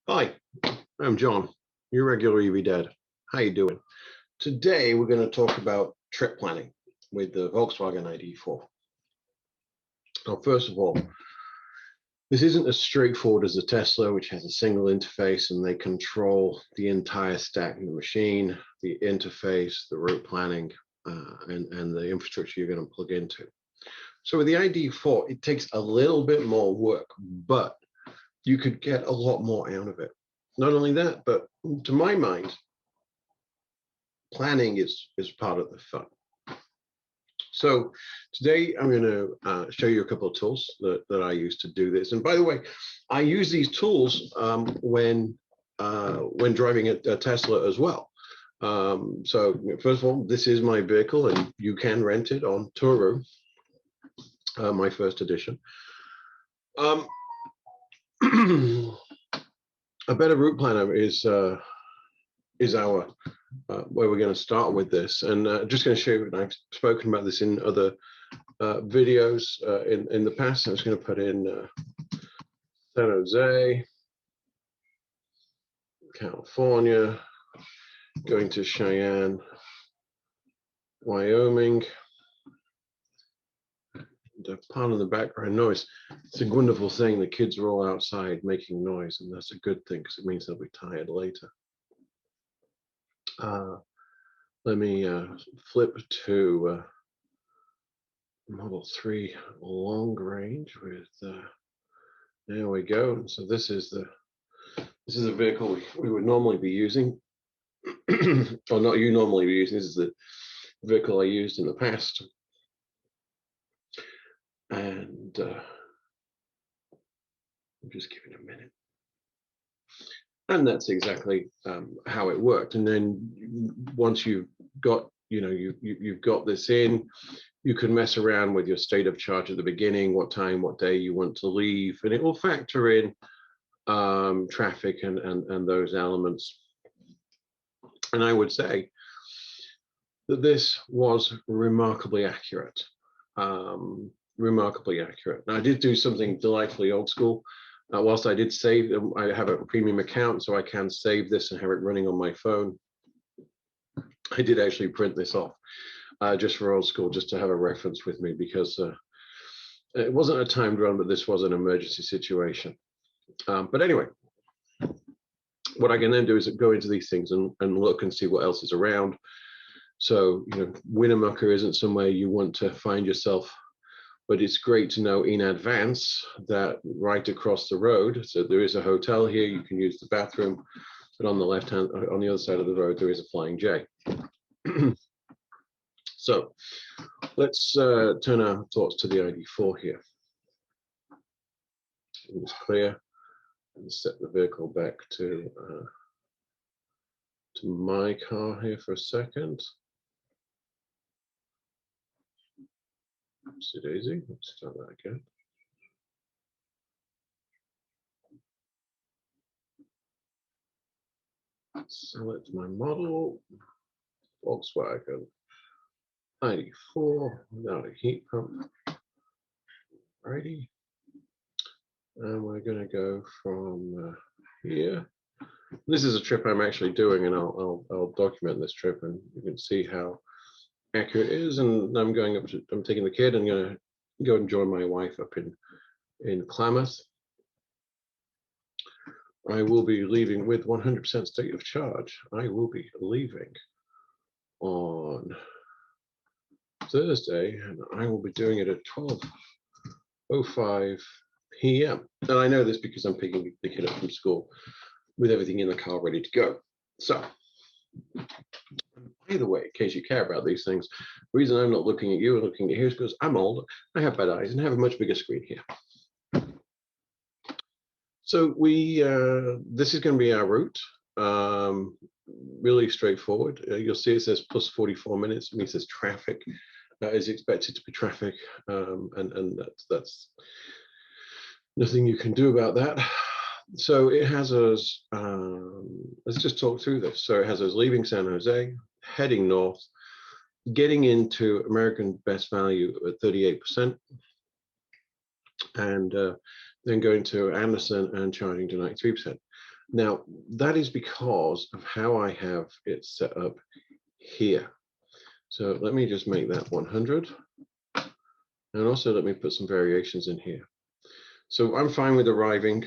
Hi, I'm John, your regular EV dad. How you doing? Today we're going to talk about trip planning with the Volkswagen ID4. Now, first of all, this isn't as straightforward as the Tesla, which has a single interface and they control the entire stack in the machine, the interface, the route planning, and the infrastructure you're going to plug into. So with the ID4, it takes a little bit more work, but you could get a lot more out of it. Not only that, but to my mind, planning is part of the fun. So today I'm going to show you a couple of tools that I use to do this. And by the way, I use these tools when driving a Tesla as well. So first of all, this is my vehicle, and you can rent it on Turu, my first edition. A better route planner is our where we're going to start with this, and just going to show you, and I've spoken about this in other videos in the past. I'm just going to put in San Jose, California, going to Cheyenne, Wyoming. Pardon the background noise. It's a wonderful thing. The kids are all outside making noise, and that's a good thing because it means they'll be tired later. Let me flip to Model 3 long range with there we go. So this is a vehicle we would normally be using, or not you normally be using. This is the vehicle I used in the past, and I'm just giving a minute. And that's exactly how it worked. And then once you've got, you've got this in, you can mess around with your state of charge at the beginning, what time, what day you want to leave, and it will factor in traffic and those elements. And I would say that this was remarkably accurate. Remarkably accurate. Now, I did do something delightfully old school. Whilst I did save them, I have a premium account, so I can save this and have it running on my phone. I did actually print this off just for old school, just to have a reference with me, because it wasn't a timed run, but this was an emergency situation. But anyway, what I can then do is go into these things and look and see what else is around. So, Winnemucca isn't somewhere you want to find yourself, but it's great to know in advance that right across the road, so there is a hotel here, you can use the bathroom, but on the left hand, on the other side of the road, there is a Flying J. So let's turn our thoughts to the ID4 here. It's clear, and set the vehicle back to my car here for a second. Oopsie daisy, let's start that again. Select my model, Volkswagen ID4 without a heat pump. Alrighty, and we're going to go from here. This is a trip I'm actually doing, and I'll document this trip, and you can see how accurate it is. And I'm going up to, I'm taking the kid and going to go and join my wife up in Klamath. I will be leaving with 100% state of charge. I will be leaving on Thursday, and I will be doing it at 12:05 p.m. And I know this because I'm picking the kid up from school with everything in the car ready to go. So, either way, in case you care about these things, the reason I'm not looking at you and looking at here is because I'm old, I have bad eyes, and have a much bigger screen here. So this is going to be our route. Really straightforward. You'll see it says plus 44 minutes. It means there's traffic. Is expected to be traffic, and that's nothing you can do about that. So it has us, let's just talk through this. So it has us leaving San Jose, heading north, getting into American Best Value at 38%, and then going to Anderson and charging to 93%. Now, that is because of how I have it set up here. So let me just make that 100. And also let me put some variations in here. So I'm fine with arriving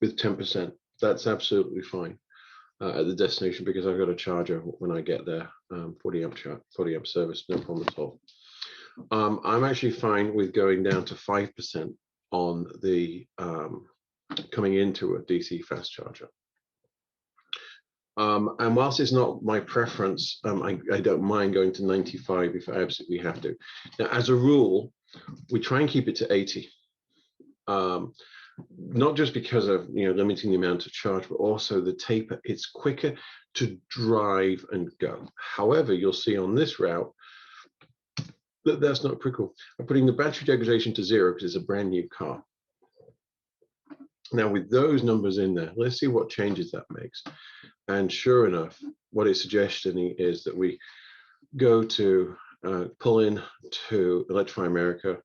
with 10%. That's absolutely fine at the destination because I've got a charger when I get there, 40 amp service, no problem at all. I'm actually fine with going down to 5% on the coming into a DC fast charger. And whilst it's not my preference, I don't mind going to 95 if I absolutely have to. Now, as a rule, we try and keep it to 80. Not just because of limiting the amount of charge, but also the taper. It's quicker to drive and go. However, you'll see on this route that that's not critical. I'm putting the battery degradation to 0 because it's a brand new car. Now, with those numbers in there, let's see what changes that makes. And sure enough, what it's suggesting is that we go to pull in to Electrify America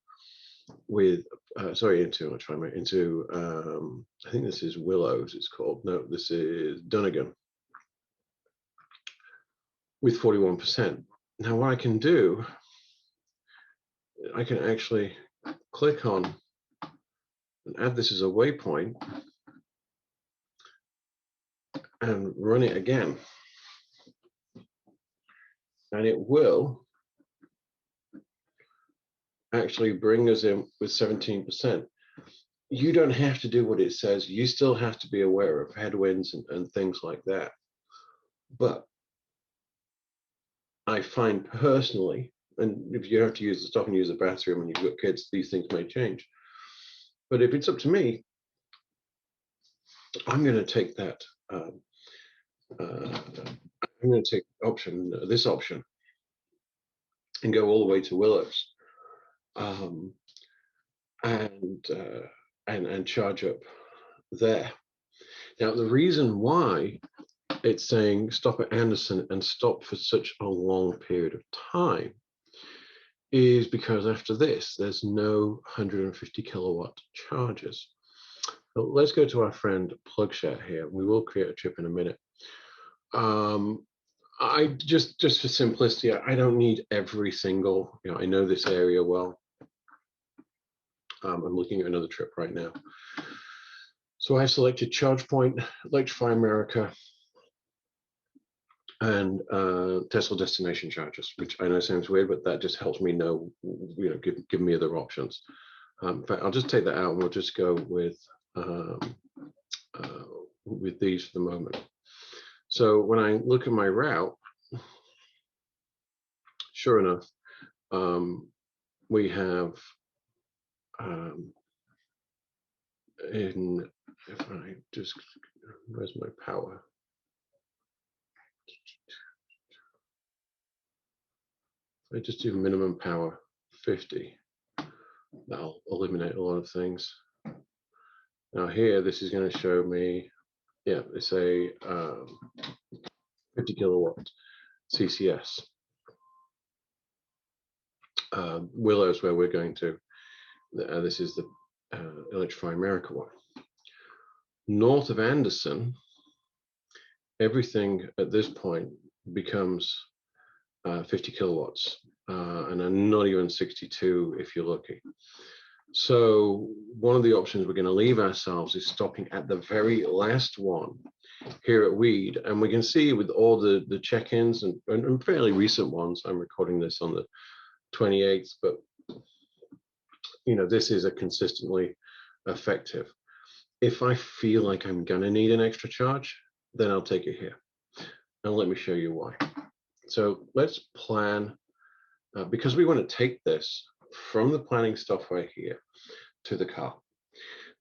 with, into Electrify America, into, I think this is Willows, it's called. No, this is Dunnigan with 41%. Now, what I can do, I can actually click on and add this as a waypoint and run it again. And it will actually bring us in with 17%. You don't have to do what it says. You still have to be aware of headwinds and things like that. But I find personally, and if you have to stop and use the bathroom when you've got kids, these things may change. But if it's up to me, I'm going to take that. I'm going to take this option, and go all the way to Willows, and charge up there. Now, the reason why it's saying stop at Anderson and stop for such a long period of time is because after this, there's no 150 kilowatt chargers. So let's go to our friend Plugshare here. We will create a trip in a minute. I just for simplicity, I don't need every single, I know this area well. I'm looking at another trip right now. So I selected Charge Point, Electrify America, and Tesla destination chargers, which I know sounds weird, but that just helps me know, give me other options. In fact, I'll just take that out and we'll just go with these for the moment. So when I look at my route, sure enough, we have if I just, where's my power? If I just do minimum power 50, that'll eliminate a lot of things. Now here, this is going to show me, it's a 50 kilowatt CCS. Willows, where we're going to. This is the Electrify America one. North of Anderson, everything at this point becomes 50 kilowatts, and I'm not even 62 if you're lucky. So one of the options we're going to leave ourselves is stopping at the very last one here at Weed, and we can see with all the check-ins and fairly recent ones. I'm recording this on the 28th, but this is a consistently effective. If I feel like I'm going to need an extra charge, then I'll take it here. And let me show you why. So let's plan, because we want to take this from the planning software here to the car.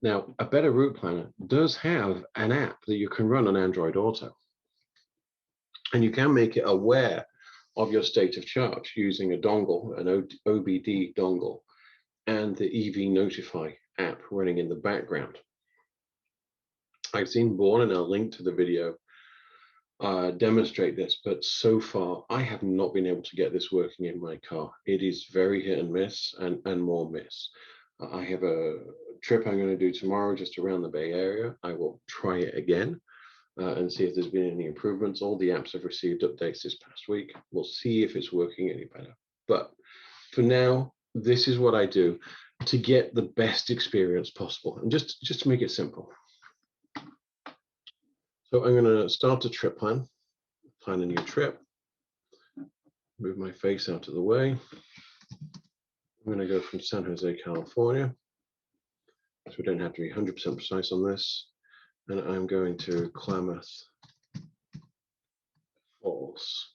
Now, a better route planner does have an app that you can run on Android Auto. And you can make it aware of your state of charge using a dongle, an OBD dongle, and the EV Notify app running in the background. I've seen Born, and I'll link to the video, demonstrate this, but so far I have not been able to get this working in my car. It is very hit and miss, and more miss. I have a trip I'm going to do tomorrow just around the Bay Area. I will try it again, and see if there's been any improvements. All the apps have received updates this past week. We'll see if it's working any better. But for now, this is what I do to get the best experience possible, and just to make it simple. So I'm going to start a trip plan a new trip, move my face out of the way. I'm going to go from San Jose, California, so we don't have to be 100% precise on this, and I'm going to Klamath Falls.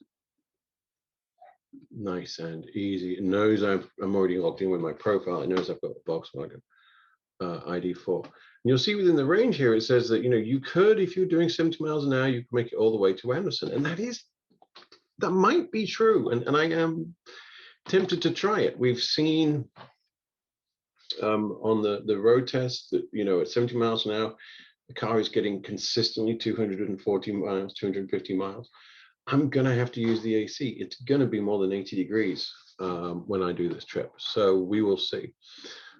Nice and easy. It knows I'm already logged in with my profile. It knows I've got a Volkswagen ID4. And you'll see within the range here, it says that, you could, if you're doing 70 miles an hour, you can make it all the way to Anderson. And that might be true. And I am tempted to try it. We've seen on the road test that, at 70 miles an hour, the car is getting consistently 240 miles, 250 miles. I'm going to have to use the AC. It's going to be more than 80 degrees when I do this trip. So we will see.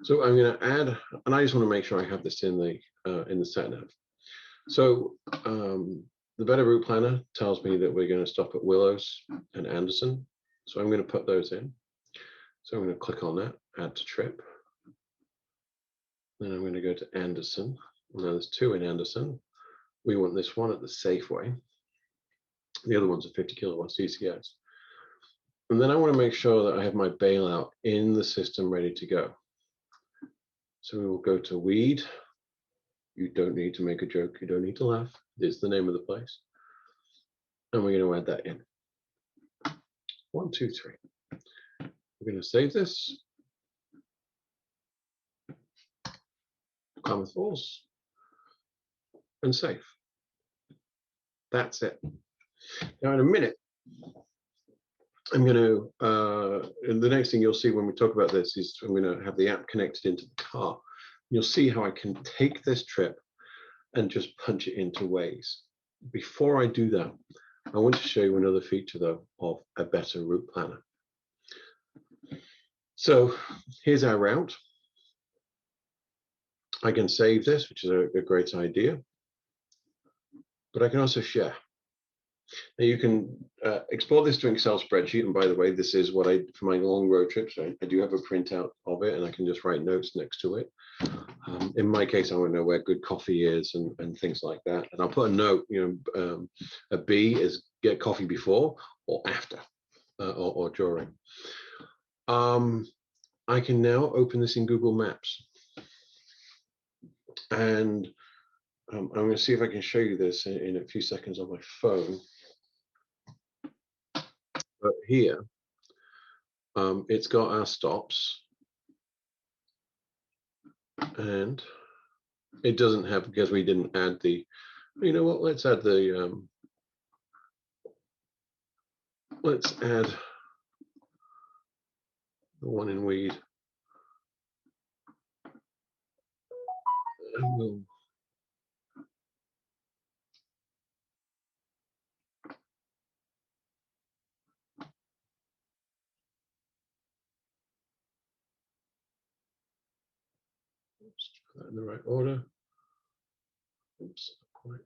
So I'm going to add, and I just want to make sure I have this in the sat-nav. So the Better Route Planner tells me that we're going to stop at Willows and Anderson. So I'm going to put those in. So I'm going to click on that, add to trip. Then I'm going to go to Anderson. Now there's 2 in Anderson. We want this one at the Safeway. The other one's a 50 kilowatts DCS. And then I want to make sure that I have my bailout in the system ready to go. So we will go to weed. You don't need to make a joke. You don't need to laugh. It's the name of the place. And we're going to add that in. 1, 2, 3. We're going to save this. Klamath Falls. And save. That's it. Now in a minute, I'm going to, the next thing you'll see when we talk about this is I'm going to have the app connected into the car. You'll see how I can take this trip and just punch it into Waze. Before I do that, I want to show you another feature though of a Better Route Planner. So here's our route. I can save this, which is a great idea, but I can also share. Now you can export this to an Excel spreadsheet, and by the way, this is what I, for my long road trips, I do have a printout of it, and I can just write notes next to it. In my case, I want to know where good coffee is and things like that, and I'll put a note, a B is get coffee before or after or during. I can now open this in Google Maps, and I'm going to see if I can show you this in a few seconds on my phone. But here, it's got our stops, and it doesn't have, because we didn't add the, let's add the, let's add the one in weed. And we'll put that in the right order. Oops, not quite.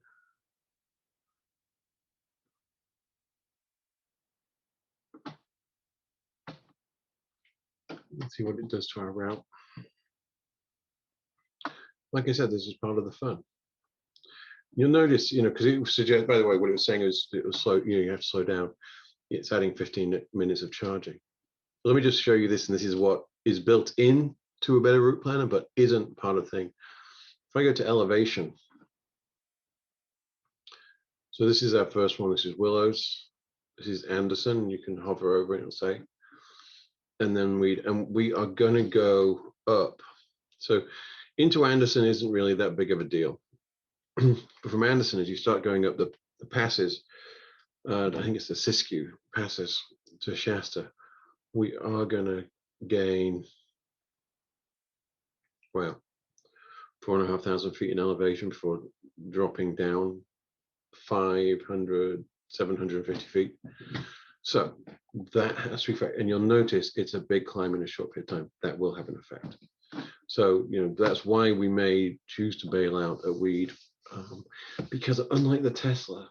Let's see what it does to our route. Like I said, this is part of the fun. You'll notice, because it suggests, by the way, what it was saying is it was slow, you have to slow down. It's adding 15 minutes of charging. Let me just show you this, and this is what is built in to a Better Route Planner, but isn't part of the thing. If I go to elevation, so this is our first one. This is Willows. This is Anderson. You can hover over it, it'll say. And then we are going to go up. So into Anderson isn't really that big of a deal. But from Anderson, as you start going up the passes, I think it's the Siskiyou passes to Shasta, we are going to gain, well, 4,500 feet in elevation before dropping down 500, 750 feet. So that has to be, and you'll notice it's a big climb in a short period of time. That will have an effect. So, that's why we may choose to bail out a weed, because unlike the Tesla,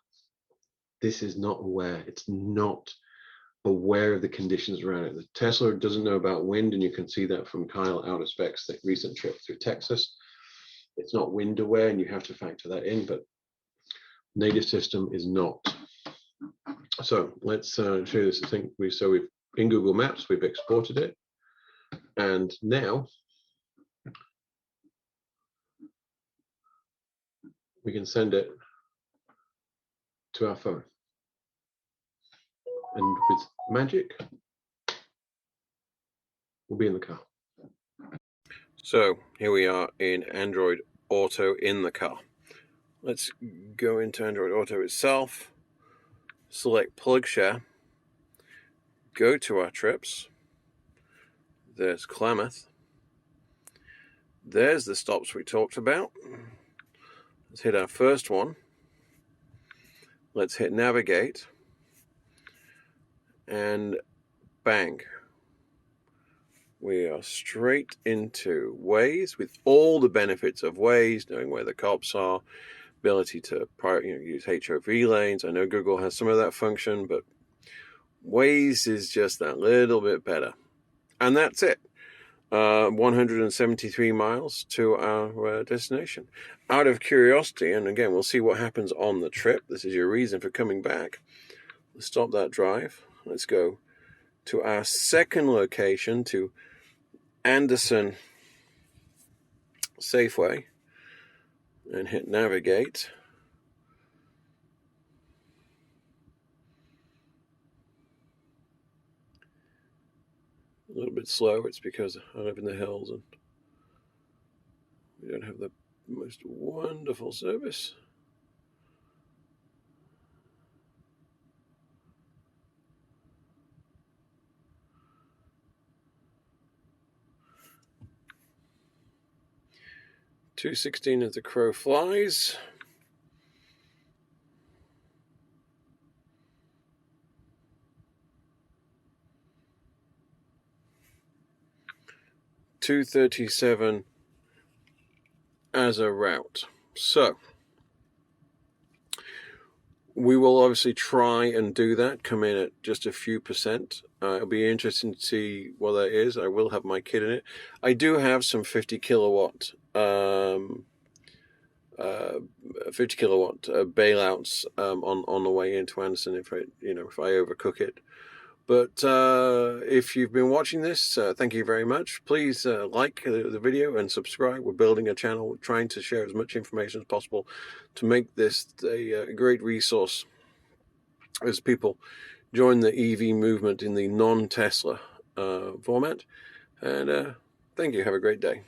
this is not aware. It's not aware of the conditions around it. The Tesla doesn't know about wind, and you can see that from Kyle Out of Specs' recent trip through Texas. It's not wind aware, and you have to factor that in, but native system is not. So let's show you this. I think we've in Google Maps, we've exported it, and now we can send it to our phone. And with magic, we'll be in the car. So here we are in Android Auto in the car. Let's go into Android Auto itself, select Plugshare, go to our trips. There's Klamath. There's the stops we talked about. Let's hit our first one. Let's hit navigate. And bang. We are straight into Waze with all the benefits of Waze, knowing where the cops are, ability to use HOV lanes. I know Google has some of that function, but Waze is just that little bit better. And that's it. 173 miles to our destination. Out of curiosity, and again, we'll see what happens on the trip. This is your reason for coming back. Let's stop that drive. Let's go to our second location, to Anderson Safeway, and hit navigate. A little bit slow. It's because I live in the hills and we don't have the most wonderful service. $2.16 as the crow flies. $2.37 as a route. So we will obviously try and do that, come in at just a few percent. It'll be interesting to see what that is. I will have my kit in it. I do have some 50 kilowatt bailouts on the way into Anderson if I overcook it. But if you've been watching this, thank you very much. Please like the video and subscribe. We're building a channel, trying to share as much information as possible to make this a great resource as people join the EV movement in the non-Tesla format. And thank you. Have a great day.